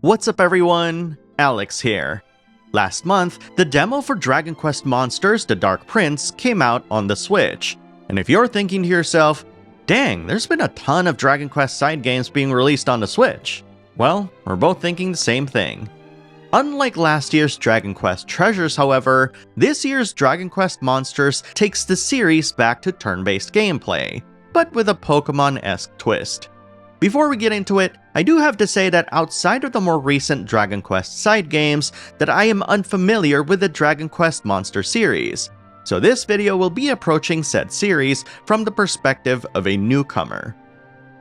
What's up everyone? Alex here. Last month, the demo for Dragon Quest Monsters: The Dark Prince came out on the Switch. And if you're thinking to yourself, dang, there's been a ton of Dragon Quest side games being released on the Switch. Well, we're both thinking the same thing. Unlike last year's Dragon Quest Treasures, however, this year's Dragon Quest Monsters takes the series back to turn-based gameplay, but with a Pokemon-esque twist. Before we get into it, I do have to say that outside of the more recent Dragon Quest side games, that I am unfamiliar with the Dragon Quest Monster series, so this video will be approaching said series from the perspective of a newcomer.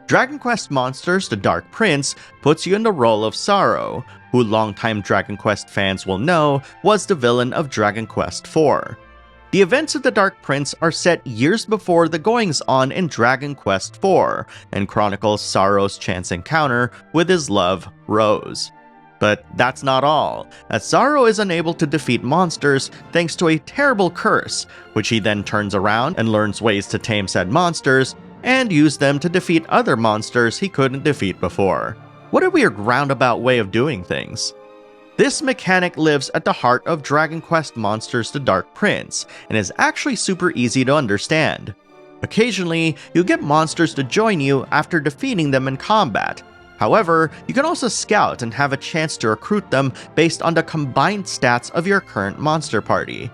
Dragon Quest Monsters: The Dark Prince puts you in the role of Sorrow, who longtime Dragon Quest fans will know was the villain of Dragon Quest IV. The events of the Dark Prince are set years before the goings-on in Dragon Quest IV, and chronicles Sorrow's chance encounter with his love, Rose. But that's not all, as Sorrow is unable to defeat monsters thanks to a terrible curse, which he then turns around and learns ways to tame said monsters, and use them to defeat other monsters he couldn't defeat before. What a weird roundabout way of doing things. This mechanic lives at the heart of Dragon Quest Monsters: The Dark Prince, and is actually super easy to understand. Occasionally, you'll get monsters to join you after defeating them in combat. However, you can also scout and have a chance to recruit them based on the combined stats of your current monster party.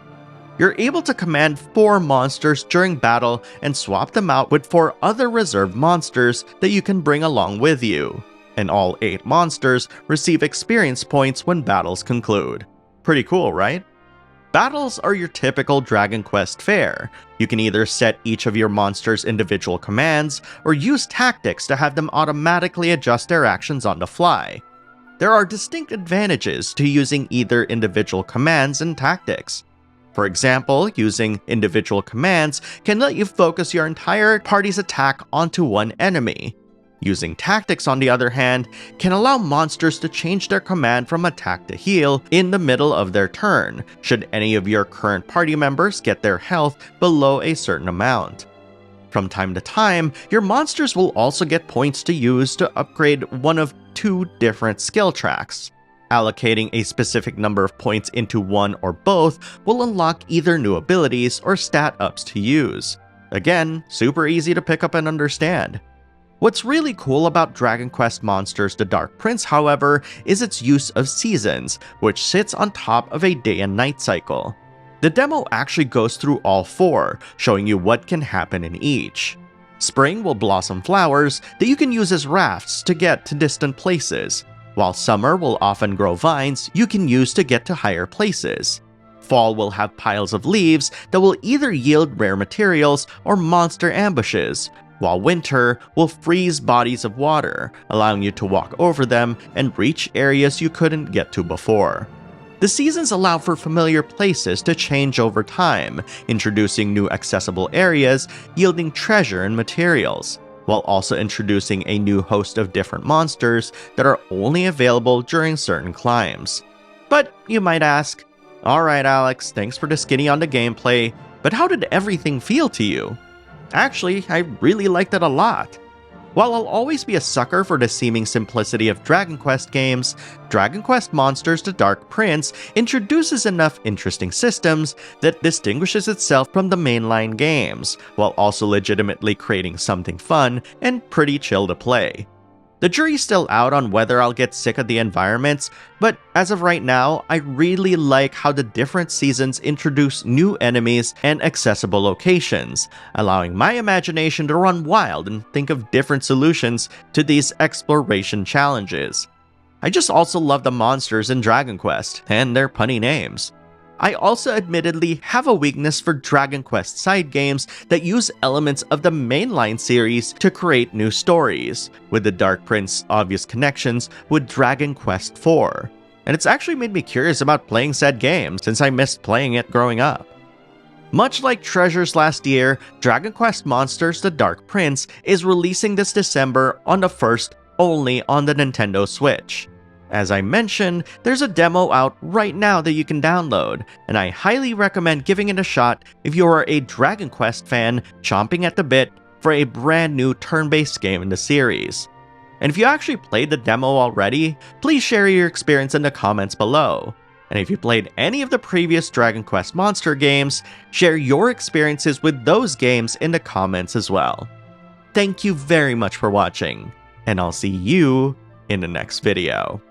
You're able to command 4 monsters during battle and swap them out with 4 other reserved monsters that you can bring along with you. And all 8 monsters receive experience points when battles conclude. Pretty cool, right? Battles are your typical Dragon Quest fare. You can either set each of your monsters' individual commands, or use tactics to have them automatically adjust their actions on the fly. There are distinct advantages to using either individual commands and tactics. For example, using individual commands can let you focus your entire party's attack onto one enemy. Using tactics, on the other hand, can allow monsters to change their command from attack to heal in the middle of their turn, should any of your current party members get their health below a certain amount. From time to time, your monsters will also get points to use to upgrade one of 2 different skill tracks. Allocating a specific number of points into one or both will unlock either new abilities or stat ups to use. Again, super easy to pick up and understand. What's really cool about Dragon Quest Monsters: The Dark Prince, however, is its use of seasons, which sits on top of a day and night cycle. The demo actually goes through all 4, showing you what can happen in each. Spring will blossom flowers that you can use as rafts to get to distant places, while summer will often grow vines you can use to get to higher places. Fall will have piles of leaves that will either yield rare materials or monster ambushes, while winter will freeze bodies of water, allowing you to walk over them and reach areas you couldn't get to before. The seasons allow for familiar places to change over time, introducing new accessible areas, yielding treasure and materials, while also introducing a new host of different monsters that are only available during certain climbs. But you might ask, alright Alex, thanks for the skinny on the gameplay, but how did everything feel to you? Actually, I really liked it a lot. While I'll always be a sucker for the seeming simplicity of Dragon Quest games, Dragon Quest Monsters: The Dark Prince introduces enough interesting systems that distinguishes itself from the mainline games, while also legitimately creating something fun and pretty chill to play. The jury's still out on whether I'll get sick of the environments, but as of right now, I really like how the different seasons introduce new enemies and accessible locations, allowing my imagination to run wild and think of different solutions to these exploration challenges. I just also love the monsters in Dragon Quest, and their punny names. I also admittedly have a weakness for Dragon Quest side games that use elements of the mainline series to create new stories, with the Dark Prince's obvious connections with Dragon Quest IV. And it's actually made me curious about playing said game since I missed playing it growing up. Much like Treasures last year, Dragon Quest Monsters: The Dark Prince is releasing this December on the 1st only on the Nintendo Switch. As I mentioned, there's a demo out right now that you can download, and I highly recommend giving it a shot if you are a Dragon Quest fan chomping at the bit for a brand new turn-based game in the series. And if you actually played the demo already, please share your experience in the comments below. And if you played any of the previous Dragon Quest Monster games, share your experiences with those games in the comments as well. Thank you very much for watching, and I'll see you in the next video.